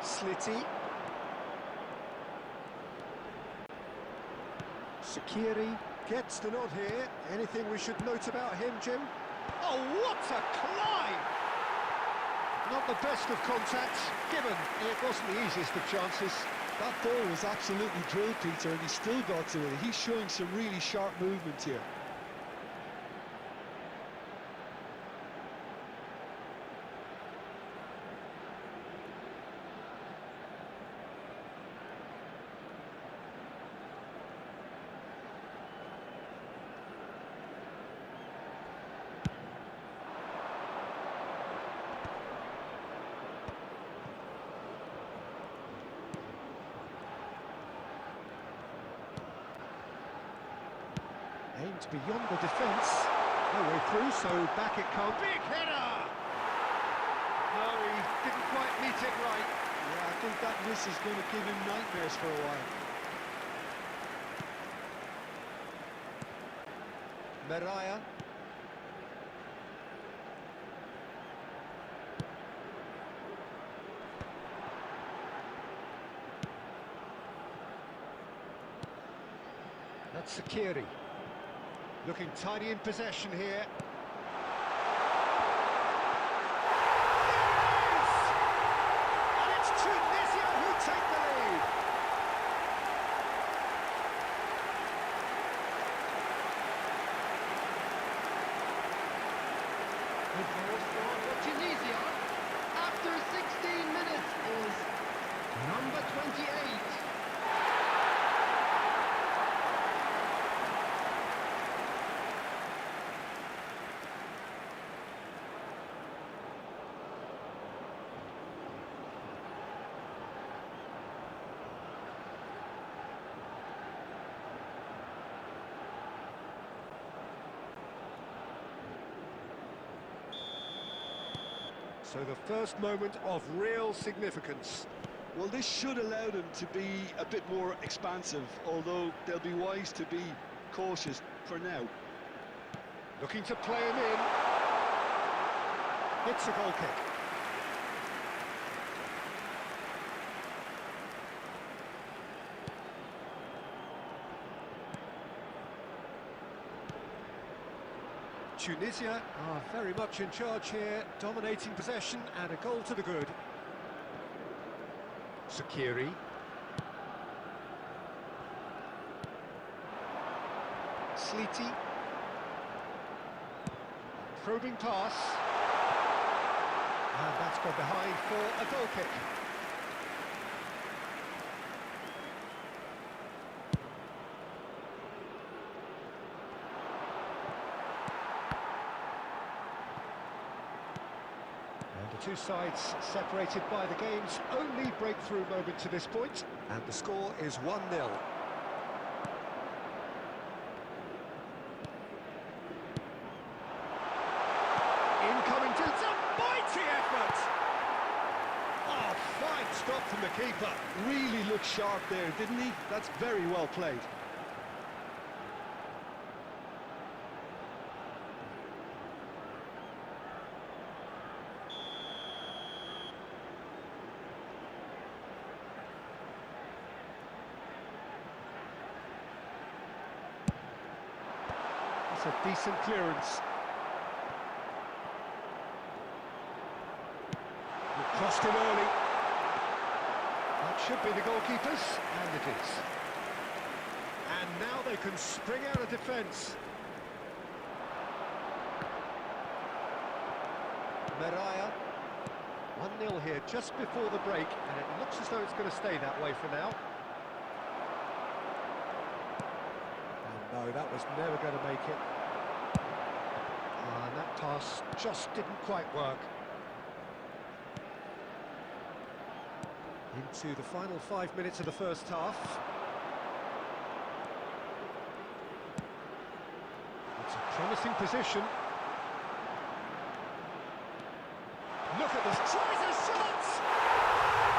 Sliti. Sakiri gets the nod here. Anything we should note about him, Jim? Oh, what a climb! Not the best of contacts, given it wasn't the easiest of chances. That ball was absolutely drilled, Peter, and he still got to it. He's showing some really sharp movement here. Aimed beyond the defence. No way through, so back it comes. Big header! No, he didn't quite meet it right. Yeah, I think that miss is going to give him nightmares for a while. Mariah. That's Sakiri. Looking tiny in possession here. And it's Tunisia who take the lead. The goal scored for Tunisia after 16 minutes is number 28. So the first moment of real significance. Well, this should allow them to be a bit more expansive, although they'll be wise to be cautious for now. Looking to play him in. It's a goal kick. Tunisia are very much in charge here, dominating possession and a goal to the good. Sakiri. Sliti. Probing pass. And that's gone behind for a goal kick. Two sides separated by the game's only breakthrough moment to this point, and the score is 1-0. Incoming to a mighty effort! Oh, fine stop from the keeper. Really looked sharp there, didn't he? That's very well played. It's a decent clearance. It crossed him early. That should be the goalkeeper's, and it is. And now they can spring out of defence. Mariah. 1-0 here just before the break, and it looks as though it's going to stay that way for now. No, that was never going to make it. And that pass just didn't quite work. Into the final 5 minutes of the first half. It's a promising position. Look at this. Tries a shot!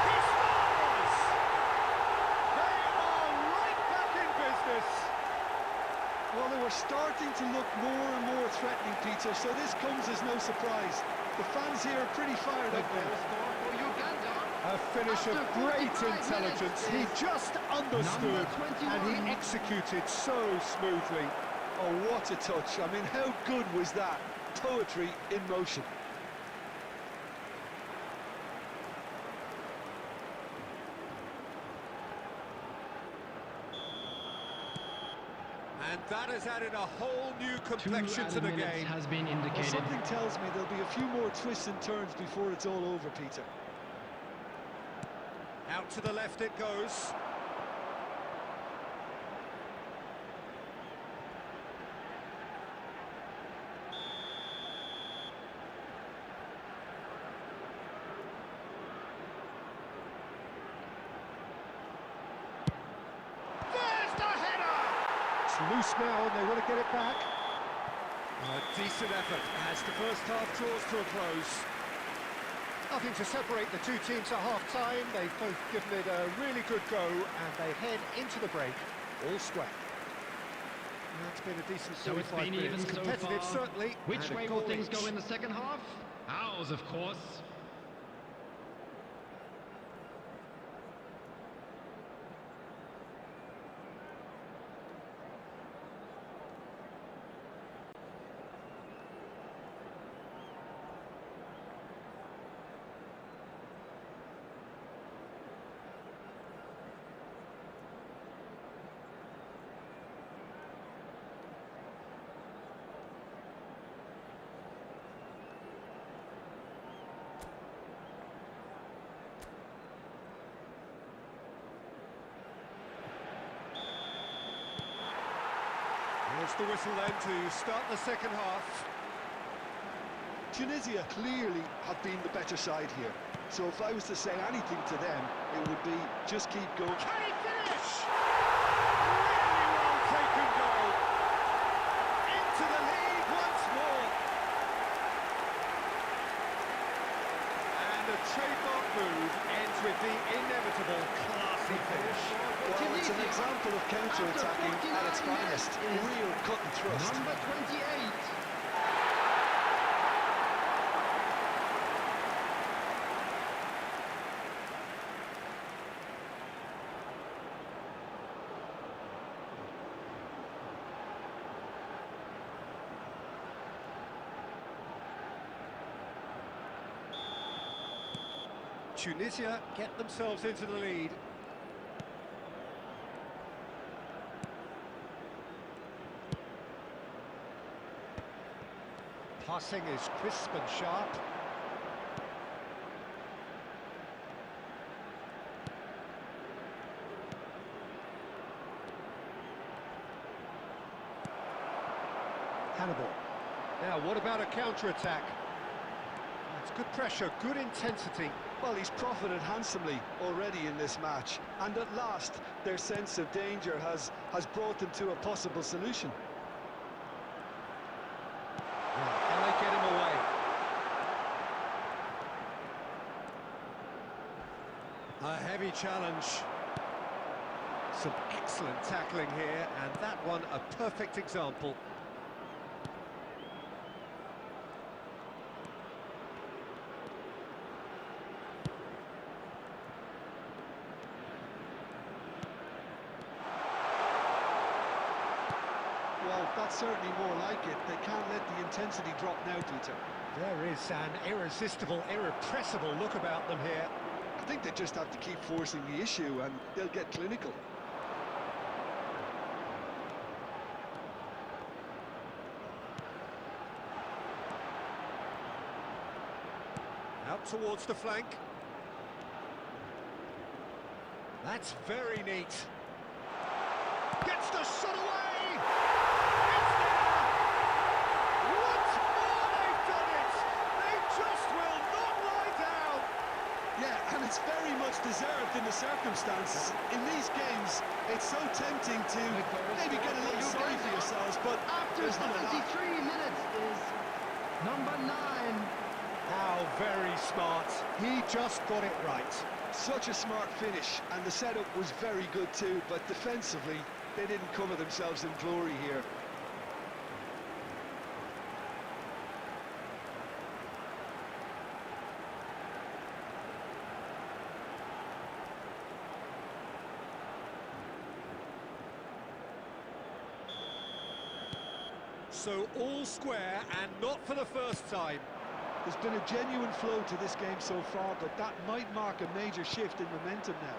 He scores! They are right back in business. Well, they were starting to look more and more threatening, Peter, so this comes as no surprise. The fans here are pretty fired up now. Score for Uganda. A finish of After great 45 intelligence. He minutes just understood and 21. he executed so smoothly. Oh, what a touch. I mean, how good was that? Poetry in motion. And that has added a whole new 2 complexion to added the minutes game. has been Well, indicated. something tells me there'll be a few more twists and turns before it's all over, Peter. Out to the left it goes. There's the header! It's loose now and they want to get it back. A decent effort as the first half draws to a close. Nothing to separate the two teams at half-time. They've both given it a really good go, and they head into the break all square. That's been a decent So it's 45 been even minutes. so Competitive, far. certainly. Which and a way will goal things each. go in the second half? Ours, of course. Here's the whistle then to start the second half. Tunisia clearly have been the better side here. So if I was to say anything to them, it would be just keep going. Can he finish? Really well taken goal. Into the lead once more. And a trademark move ends with the inevitable classy finish. Well, it's an example of counter-attacking at its finest. Real cut and thrust. Number 28. Tunisia get themselves into the lead. Passing is crisp and sharp. Hannibal. Now, what about a counter-attack? It's good pressure, good intensity. Well, he's profited handsomely already in this match. And at last, their sense of danger has brought them to a possible solution. Can they get him away? A heavy challenge. Some excellent tackling here, and that one a perfect example. Well, that's certainly more like it. They can't let the intensity drop now, Peter. There is an irresistible, irrepressible look about them here. I think they just have to keep forcing the issue and they'll get clinical. Out towards the flank. That's very neat. Gets the shot away! It's there! Once more they've done it! They just will not lie down! Yeah, and it's very much deserved in the circumstances. In these games, it's so tempting to maybe get a little sorry for yourselves, but After there's none of that. 73 minutes is number 9. How very smart. He just got it right. Such a smart finish, and the setup was very good too, but defensively, they didn't cover themselves in glory here. So all square and not for the first time. There's been a genuine flow to this game so far, but that might mark a major shift in momentum now.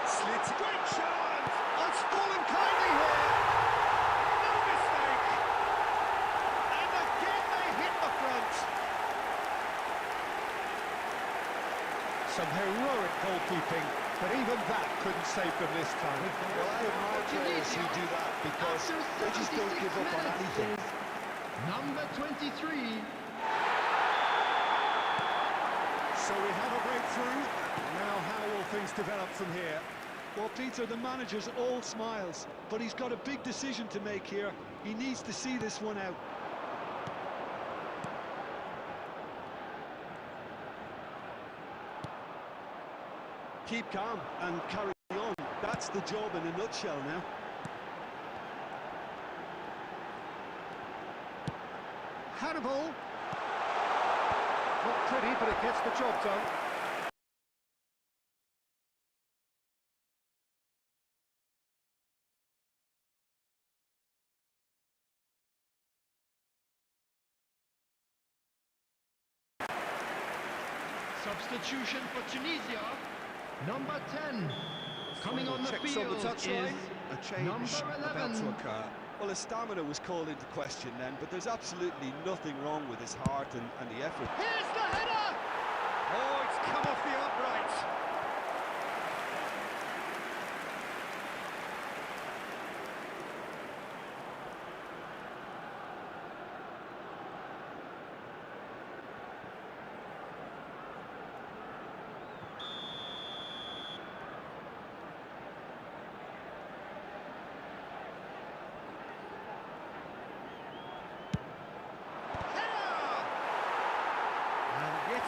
Slits, great chance! It's fallen kindly here. No mistake. And again they hit the front. Some heroic goalkeeping, but even that couldn't save them this time. Well, I admire players who do that because they just don't give up on anything. Number 23. So we have a breakthrough. Now how will things develop from here? Well, Peter, the manager's all smiles, but he's got a big decision to make here. He needs to see this one out. Keep calm and carry on. That's the job in a nutshell now. Hannibal. Not pretty, but it gets the job done. Substitution for Tunisia. Number 10. Coming on the Checks field on the touchline. is A change number about 11. to occur. Well, his stamina was called into question then, but there's absolutely nothing wrong with his heart and the effort. Here's the header! Oh, it's come off the upright.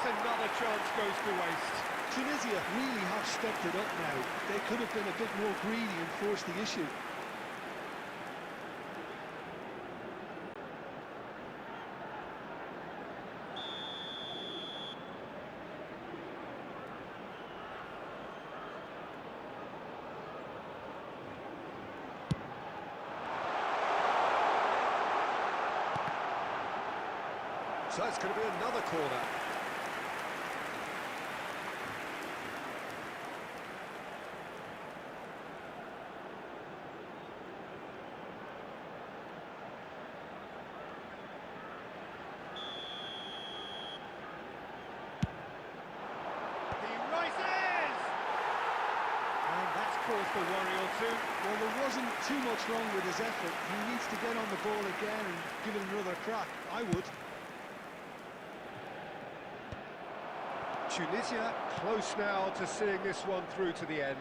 Another chance goes to waste. Tunisia really have stepped it up now. They could have been a bit more greedy and forced the issue. So it's going to be another corner. Caused a worry or two. Well, there wasn't too much wrong with his effort. He needs to get on the ball again and give it another crack. I would. Tunisia close now to seeing this one through to the end.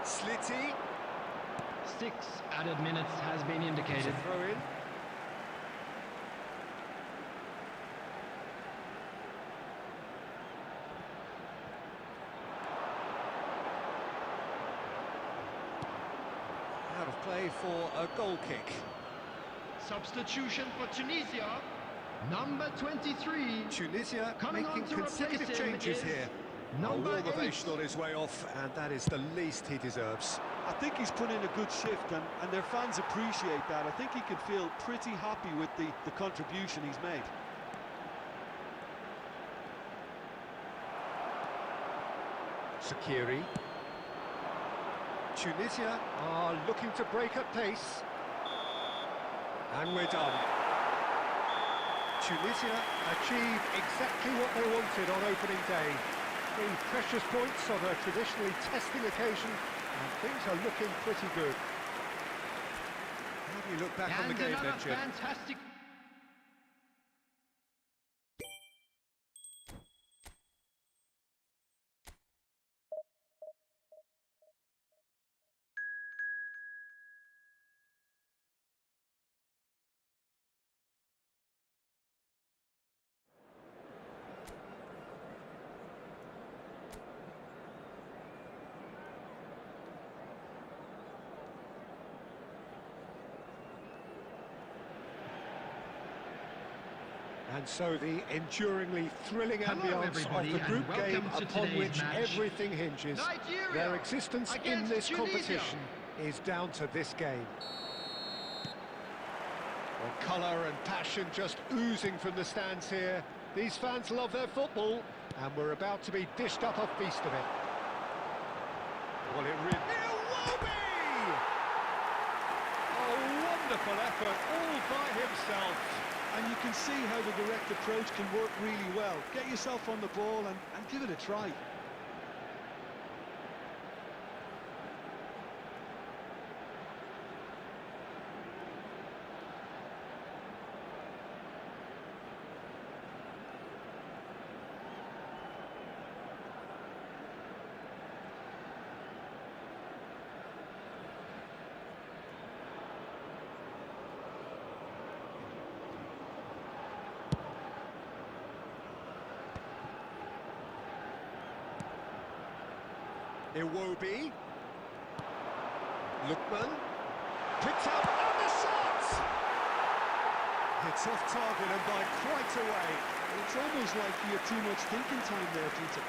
Slitty. 6 added minutes has been indicated. Throw in. Out of play for a goal kick. Substitution for Tunisia. Number 23. Tunisia Coming making on to consecutive replace him changes is here. A number warm 8. ovation on his way off, and that is the least he deserves. I think he's put in a good shift, and their fans appreciate that. I think he can feel pretty happy with the contribution he's made. Sakiri. Tunisia are looking to break at pace. And we're done. Tunisia achieved exactly what they wanted on opening day. 3 precious points on a traditionally testing occasion, and things are looking pretty good. How do you look back on the game then, Jim? Fantastic. And so the enduringly thrilling Hello, ambience everybody, of the group and welcome game to upon today's which match. everything hinges. Nigeria Their existence in against this Tunisia. competition is down to this game. Well, colour and passion just oozing from the stands here. These fans love their football, and we're about to be dished up a feast of it. Well, it really... A wonderful effort, all by himself. And you can see how the direct approach can work really well. Get yourself on the ball and give it a try. Iwobi. Lookman. Picks up on the shot! It's off target and by quite a way. It's almost like you had too much thinking time there, Peter.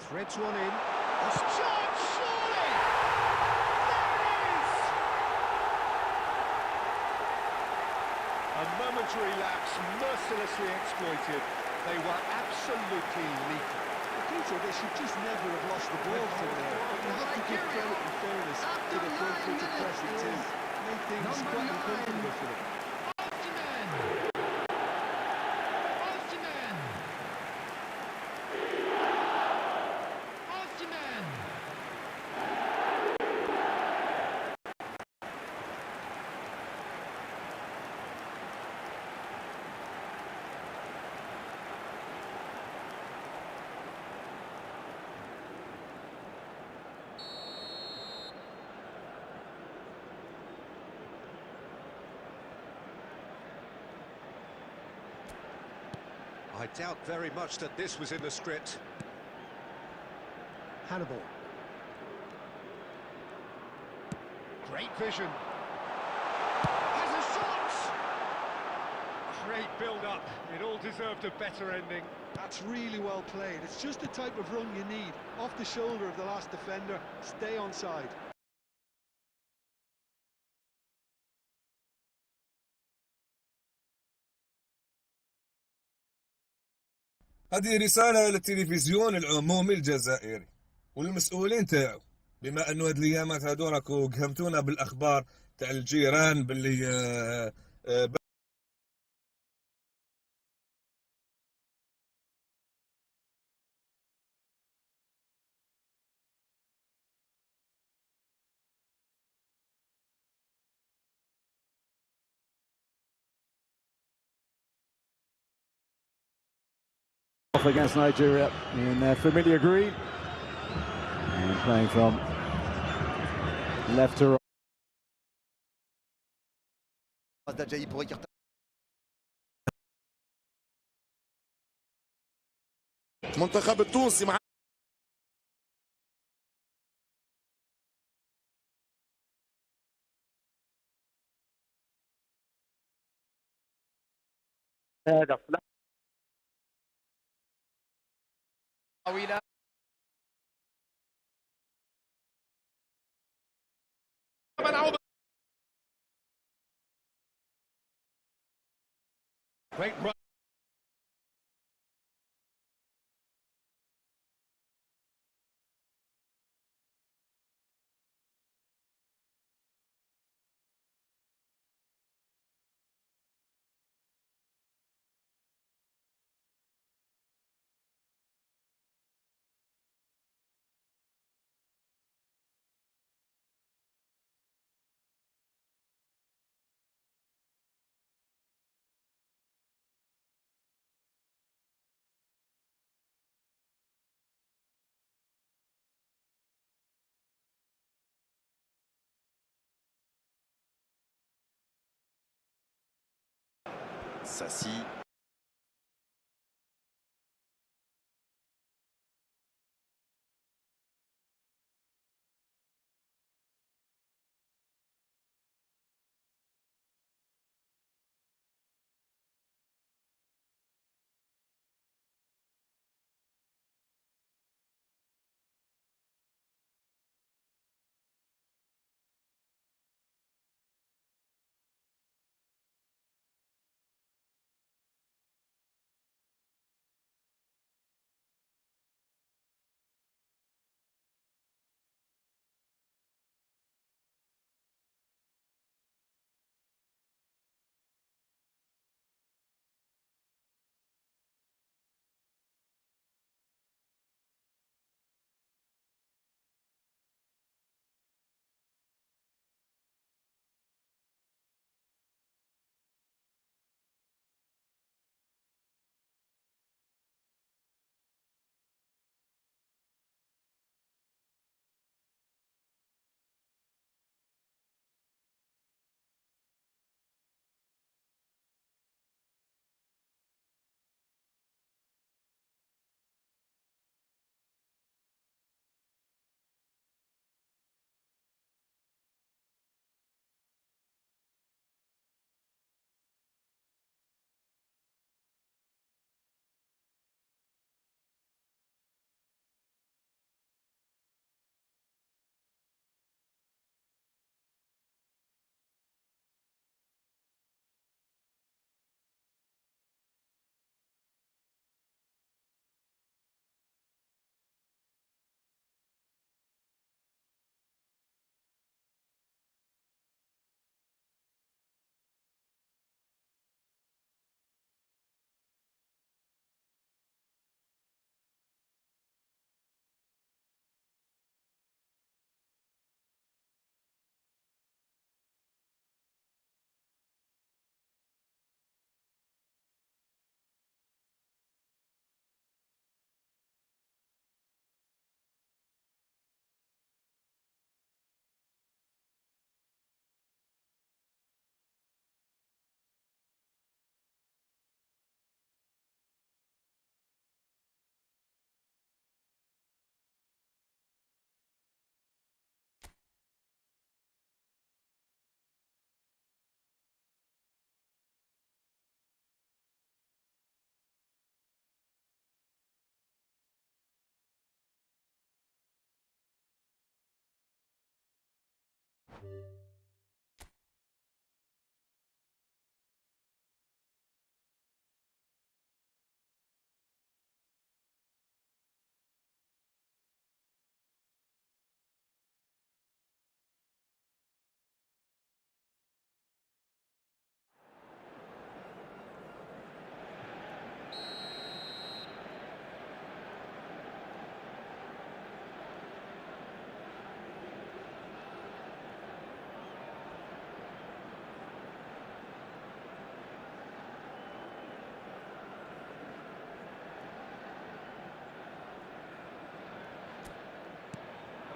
Threads one in. A shot, surely! There it is! A momentary lapse mercilessly exploited. They were absolutely lethal. Peter, they should just never have lost the ball from there. You have to give credit and fairness to the front-footed pressing too. Made things quite uncomfortable for them. I doubt very much that this was in the script. Hannibal. Great vision. Has a shot! Great build-up. It all deserved a better ending. That's really well played. It's just the type of run you need. Off the shoulder of the last defender. Stay onside. هذه رسالة للتلفزيون العمومي الجزائري والمسؤولين تاعو، بما انه هاد الايامات هادو راكو قهمتونا بالاخبار تاع الجيران باللي off against Nigeria in their familiar green and playing from left to right. منتخب التونسي مع هدف لا طويلة Great run. Sassi.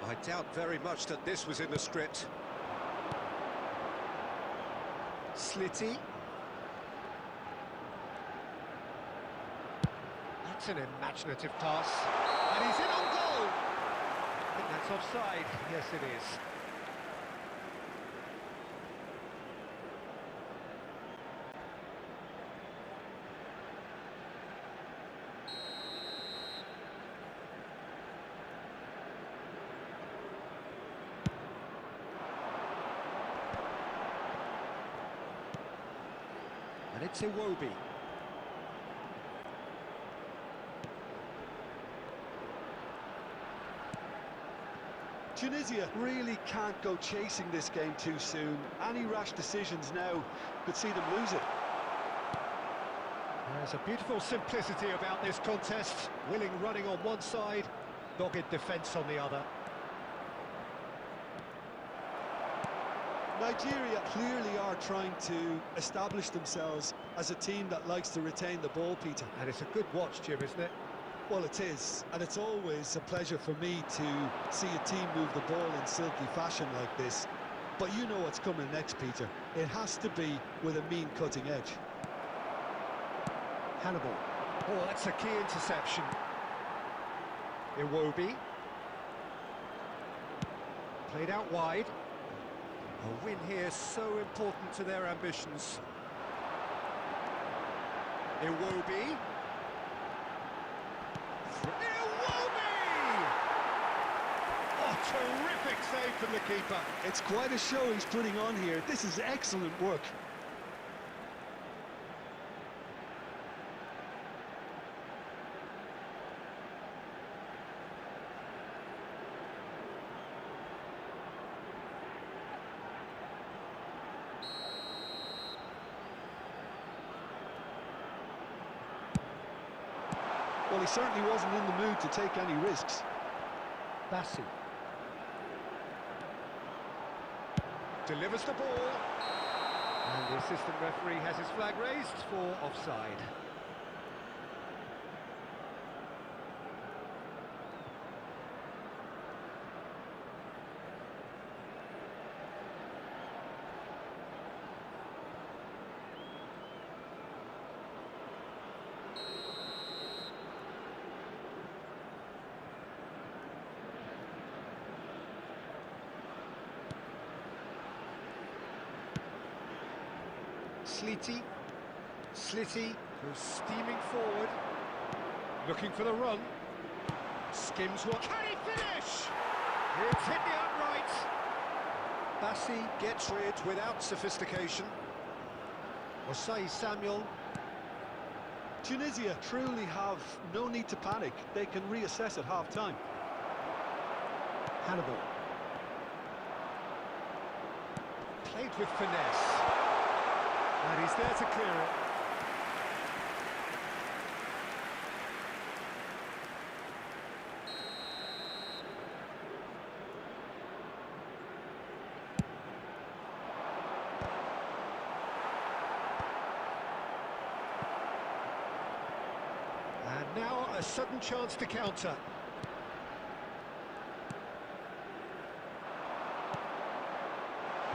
I doubt very much that this was in the script. Slitty. That's an imaginative pass. And he's in on goal! I think that's offside. Yes, it is. And it's Iwobi. Tunisia really can't go chasing this game too soon. Any rash decisions now could see them lose it. There's a beautiful simplicity about this contest. Willing running on one side, dogged defence on the other. Nigeria clearly are trying to establish themselves as a team that likes to retain the ball, Peter. And it's a good watch, Jim, isn't it? Well, it is, and it's always a pleasure for me to see a team move the ball in silky fashion like this. But you know what's coming next, Peter. It has to be with a mean cutting edge. Hannibal. Oh, that's a key interception. Iwobi. Played out wide. A win here so important to their ambitions. Iwobi. Iwobi! Oh, terrific save from the keeper. It's quite a show he's putting on here. This is excellent work. Well, he certainly wasn't in the mood to take any risks. Bassi. Delivers the ball. And the assistant referee has his flag raised for offside. Slitty, who's steaming forward, looking for the run, skims one. Can he finish? It's hit the upright. Bassi gets rid without sophistication. Osai Samuel. Tunisia truly have no need to panic. They can reassess at half-time. Hannibal. Played with finesse. And he's there to clear it. And now a sudden chance to counter.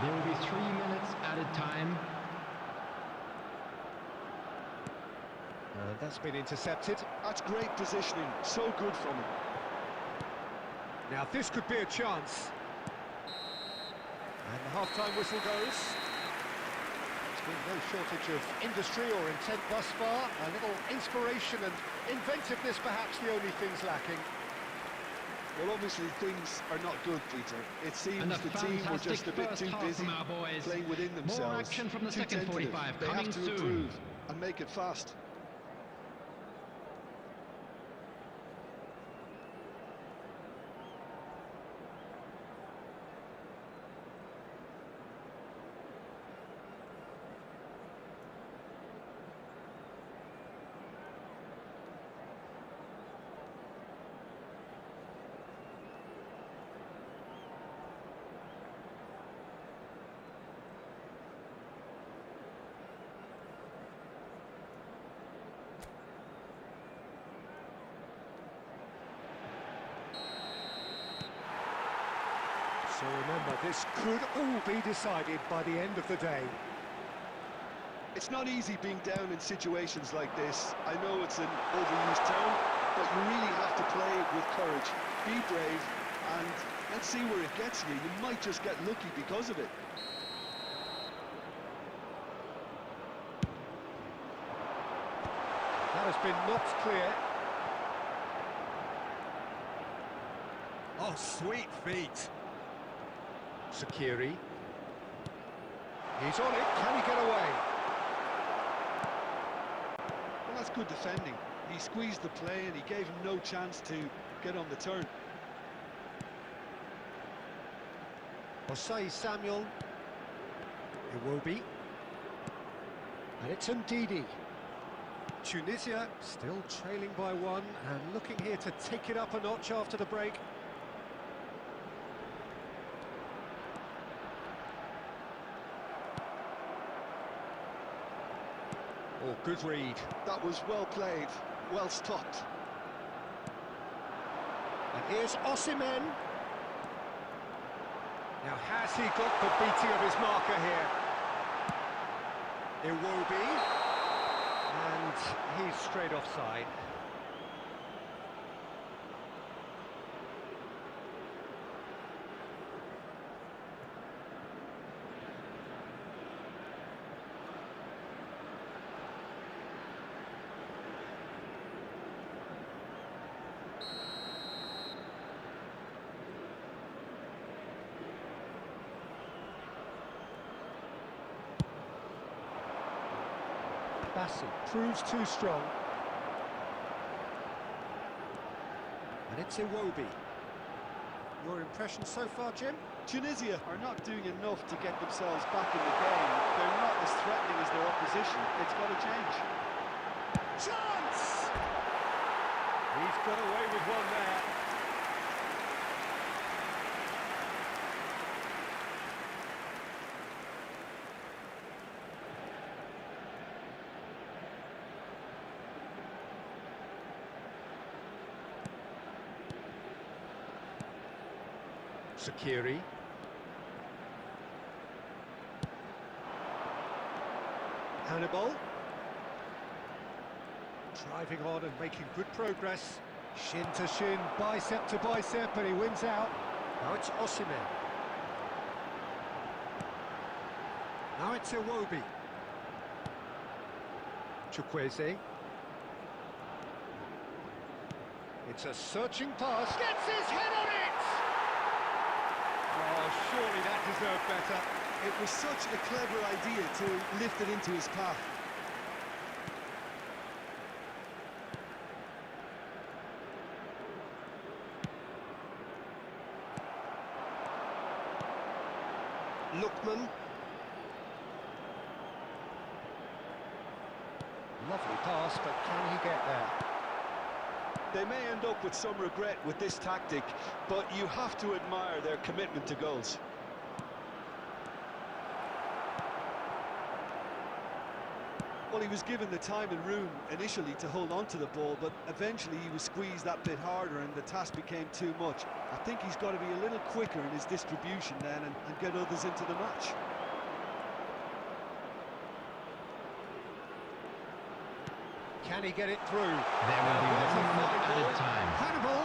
There will be 3 minutes added time. That's been intercepted. That's great positioning. So good from him. Now this could be a chance. And the half-time whistle goes. There's been no shortage of industry or intent thus far. A little inspiration and inventiveness perhaps the only things lacking. Well, obviously things are not good, Peter. It seems And a the team were just a bit first too half busy from our boys. playing within themselves. More action from the Too second tentative. 45 They coming have to soon. improve and make it fast. So remember, this could all be decided by the end of the day. It's not easy being down in situations like this. I know it's an overused term, but you really have to play it with courage. Be brave, and let's see where it gets you. You might just get lucky because of it. That has been knocked clear. Oh, sweet feet. Sakiri. He's on it. Can he get away? Well, that's good defending. He squeezed the play and he gave him no chance to get on the turn. Osai Samuel. Iwobi. And it's Ndidi. Tunisia still trailing by one and looking here to take it up a notch after the break. Oh, good read. That was well played, well stopped. And here's Osimhen. Now, has he got the beating of his marker here? Iwobi. And he's straight offside. Bassi proves too strong. And it's Iwobi. Your impression so far, Jim? Tunisia are not doing enough to get themselves back in the game. They're not as threatening as their opposition. It's got to change. Chance! He's got away with one there. Sakiri. Hannibal. Driving on and making good progress. Shin to shin, bicep to bicep, and he wins out. Now it's Osimhen. Now it's Iwobi. Chukwueze. It's a searching pass. Gets his head on it! Oh, surely that deserved better. It was such a clever idea to lift it into his path. Lookman. Lovely pass, but can he get there? They may end up with some regret with this tactic, but you have to admire their commitment to goals. Well, he was given the time and room initially to hold on to the ball, but eventually he was squeezed that bit harder and the task became too much. I think he's got to be a little quicker in his distribution then and get others into the match. Can he get it through? There will be one more added time. Hannibal!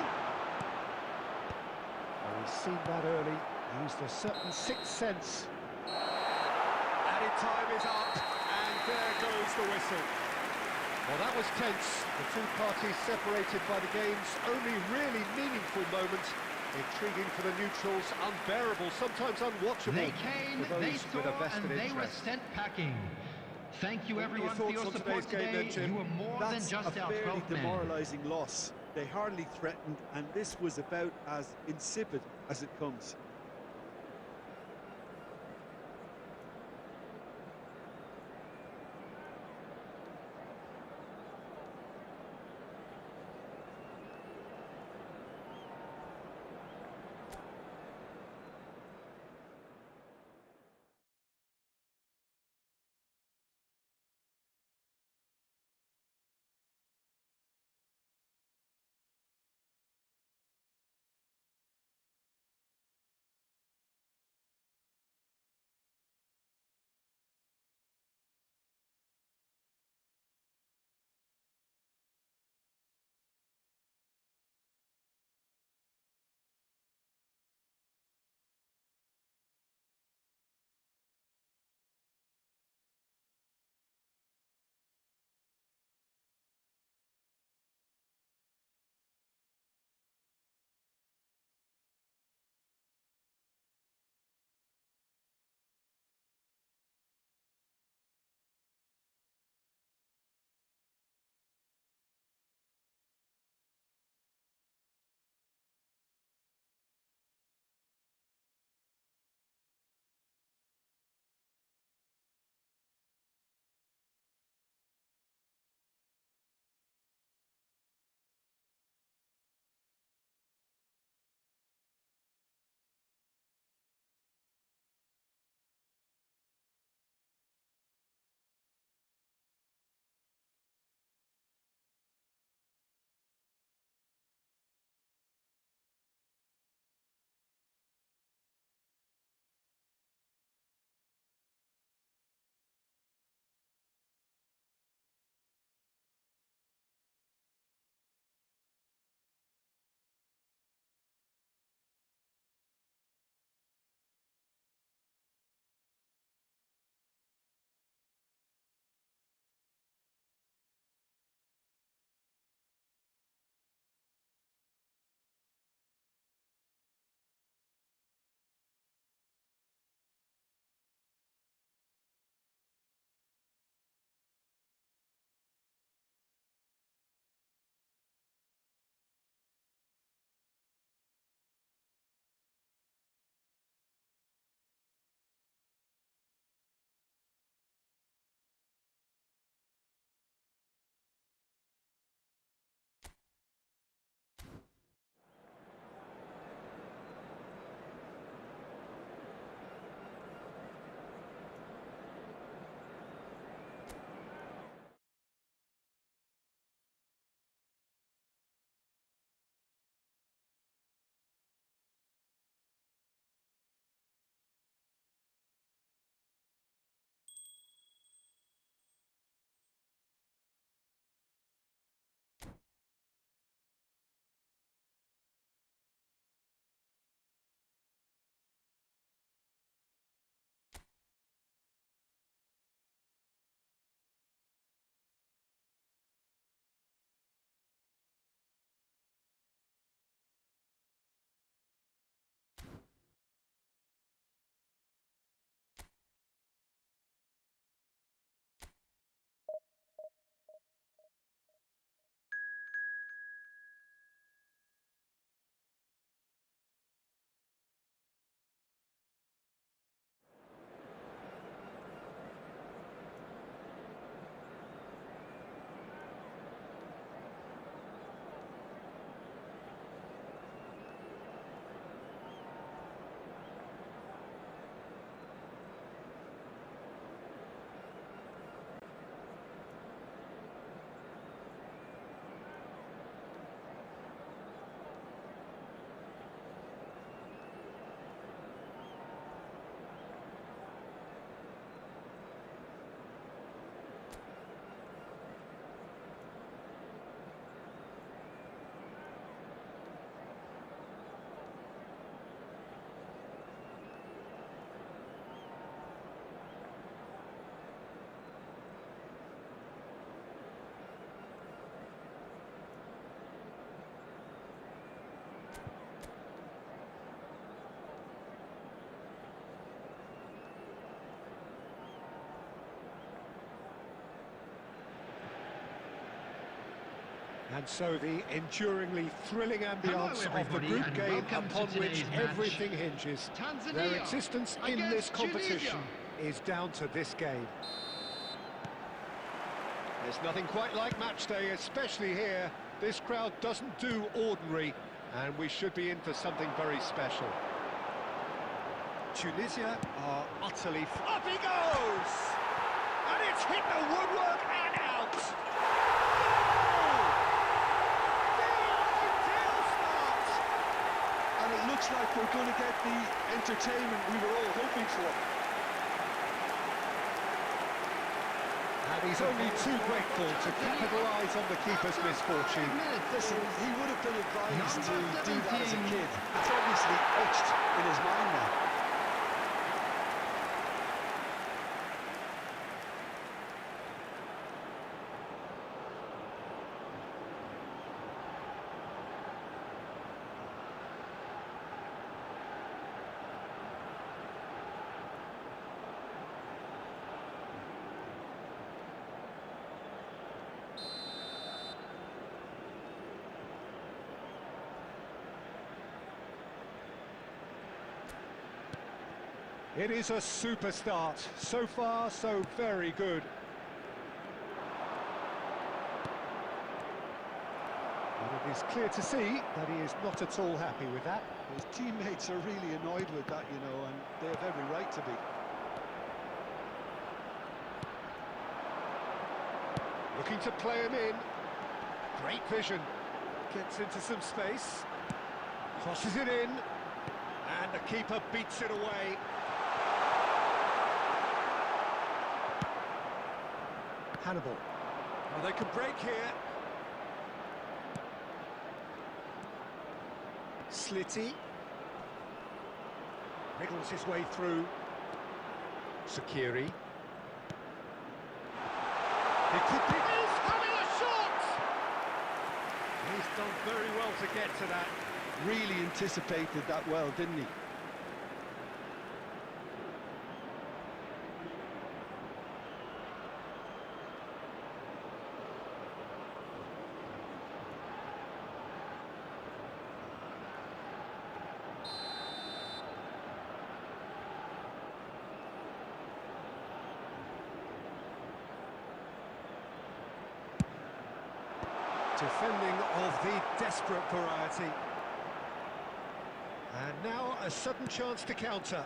Oh, he's seen that early, used a certain sixth sense. Added time is up, and there goes the whistle. Well, that was tense. The two parties separated by the game's only really meaningful moment. Intriguing for the neutrals, unbearable, sometimes unwatchable. They came, for those they saw, with a vested and they were interest. sent packing. Thank you What are your everyone for your thoughts on support today's game, today. then, Jim? You were more That's than just a our fairly 12th man. demoralising loss. They hardly threatened, and this was about as insipid as it comes. And so the enduringly thrilling ambience of the everybody, group and game welcome to upon which today's match. everything hinges. Tanzania Their existence in this against competition Tunisia. is down to this game. There's nothing quite like match day, especially here. This crowd doesn't do ordinary, and we should be in for something very special. Tunisia are utterly... Up he goes! And it's hit the woodwork and out! Goal! The ideal start! And it looks like we're going to get the entertainment we were all hoping for. And he's only too grateful to capitalise on the keeper's misfortune. Listen, he would have been advised to do that as a kid. It's obviously etched in his mind now. It is a super start. So far, so very good. And it is clear to see that he is not at all happy with that. His teammates are really annoyed with that, you know, and they have every right to be. Looking to play him in. Great vision. Gets into some space. Crosses it in. And the keeper beats it away. Hannibal. Oh, they can break here. Slitty. Wriggles his way through. Sakiri. He could be... He's having a shot! He's done very well to get to that. Really anticipated that well, didn't he? Defending of the desperate variety. And now a sudden chance to counter.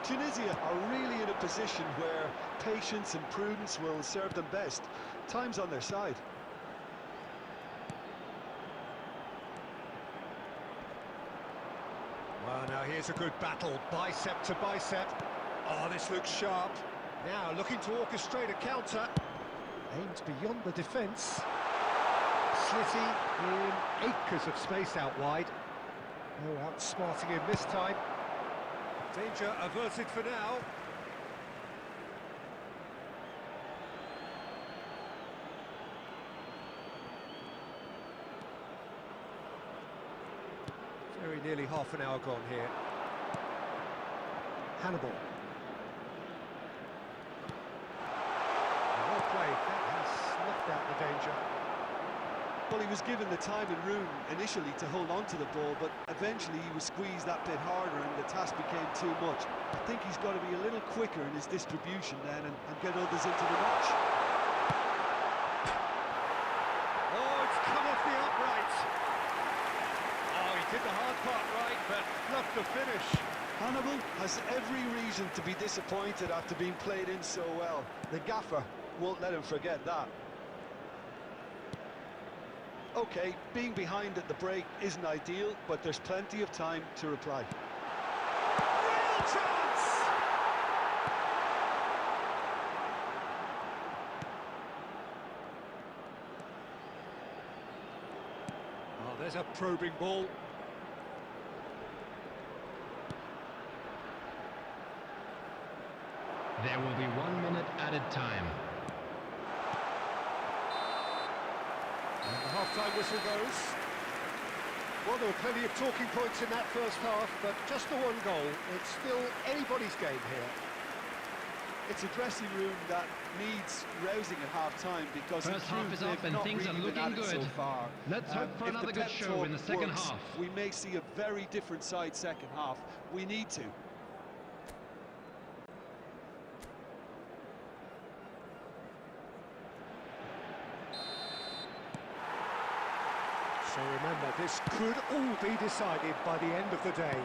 Tunisia are really in a position where patience and prudence will serve them best. Time's on their side. Well, now here's a good battle, bicep to bicep. Oh, this looks sharp. Now looking to orchestrate a counter. Aims beyond the defence. Slitty in acres of space out wide. No outsmarting him this time. Danger averted for now. Very nearly half an hour gone here. Hannibal. Well played, that has snuffed out the danger. Well, he was given the time and room initially to hold on to the ball, but eventually he was squeezed that bit harder and the task became too much. I think he's got to be a little quicker in his distribution then and get others into the match. Oh, it's come off the upright. Oh, he did the hard part right, but fluffed the finish. Hannibal has every reason to be disappointed after being played in so well. The gaffer won't let him forget that. Okay, being behind at the break isn't ideal, but there's plenty of time to reply. Real chance! Oh, there's a probing ball. There will be 1 minute added time. And the half-time whistle goes. Well, there were plenty of talking points in that first half, but just the one goal. It's still anybody's game here. It's a dressing room that needs rousing at half-time because First half is up and things are looking good. So far. Let's hope for If the another good pep show in the talk second works, half. we may see a very different side second half. We need to. So remember, this could all be decided by the end of the day.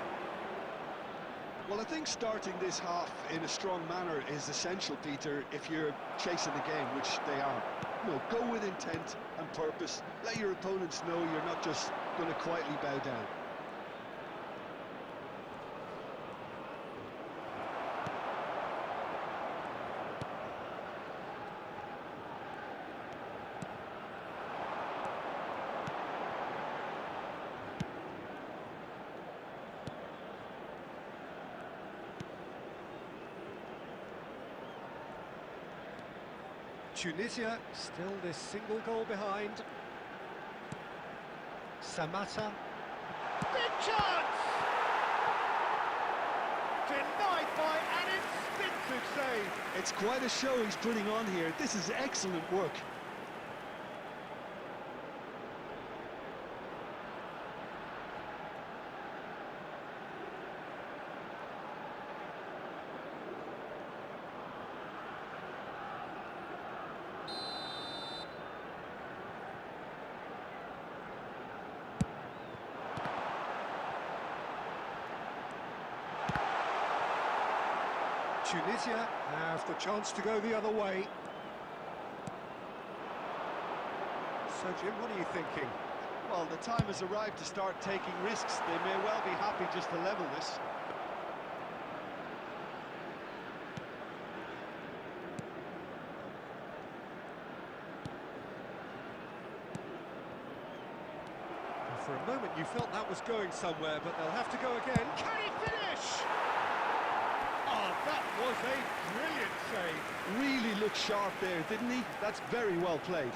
Well, I think starting this half in a strong manner is essential, Peter, if you're chasing the game, which they are. No, go with intent and purpose. Let your opponents know you're not just going to quietly bow down. Tunisia still this single goal behind. Samatta. Big chance! Denied by an instinctive save. It's quite a show he's putting on here. This is excellent work. Tunisia have the chance to go the other way. So, Jim, what are you thinking? Well, the time has arrived to start taking risks. They may well be happy just to level this. For a moment you felt that was going somewhere, but they'll have to go again. Can he finish? Oh, that was a brilliant save. Really looked sharp there, didn't he? That's very well played.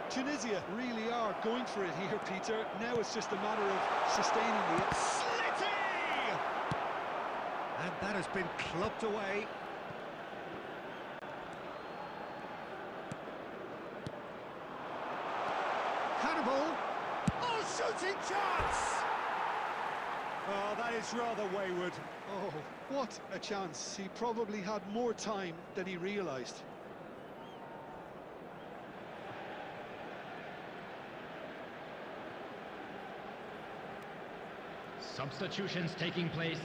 Tunisia really are going for it here, Peter. Now it's just a matter of sustaining the... Slitty! And that has been clubbed away. Hannibal! Oh, shooting chance! Oh, that is rather wayward. Oh, what a chance. He probably had more time than he realised. Substitutions taking place.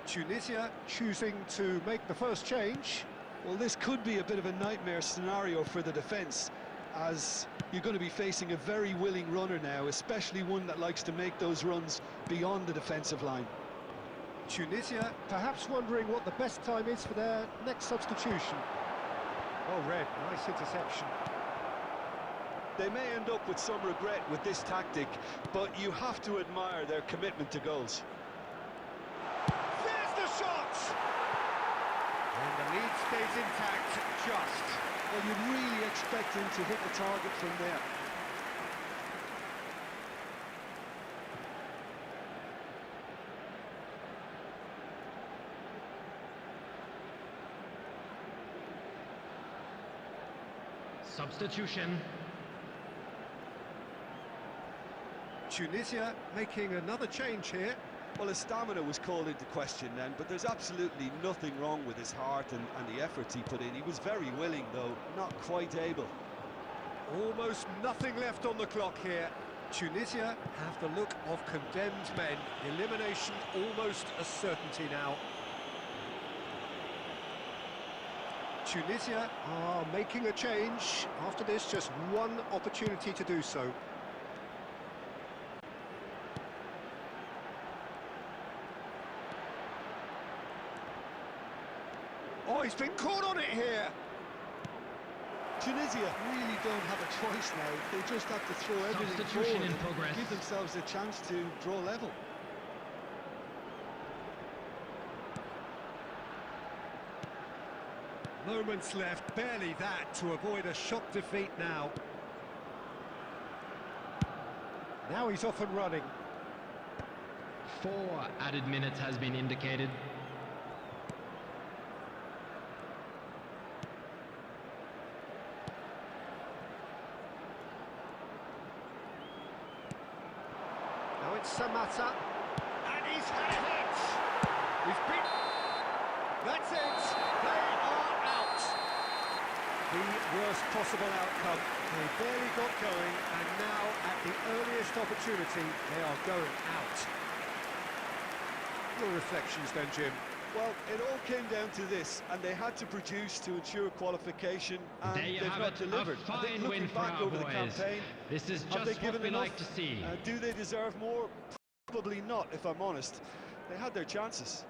Tunisia choosing to make the first change. Well, this could be a bit of a nightmare scenario for the defence, as you're going to be facing a very willing runner now, especially one that likes to make those runs beyond the defensive line. Tunisia perhaps wondering what the best time is for their next substitution. Oh, Red, nice interception. They may end up with some regret with this tactic, but you have to admire their commitment to goals. There's the shot! And the lead stays intact, just. Well, you'd really expect him to hit the target from there. Substitution. Tunisia making another change here. Well, his stamina was called into question then, but there's absolutely nothing wrong with his heart and the efforts he put in. He was very willing, though, not quite able. Almost nothing left on the clock here. Tunisia have the look of condemned men. Elimination almost a certainty now. Tunisia are making a change. After this, just one opportunity to do so. Oh, he's been caught on it here. Tunisia really don't have a choice now. They just have to throw everything Substitution forward in progress. and give themselves a chance to draw level. Moments left, barely that, to avoid a shock defeat now. Now he's off and running. 4 added minutes has been indicated. Now it's Samata, and he's had it! He's been... That's it! They are out! The worst possible outcome. They barely got going, and now, at the earliest opportunity, they are going out. Your reflections then, Jim? Well, it all came down to this, and they had to produce to ensure qualification, and There you they've have not it, delivered. a I think fine looking win for back our over the boys. campaign, This is have they just what given we enough? like to see. Do they deserve more? Probably not, if I'm honest. They had their chances.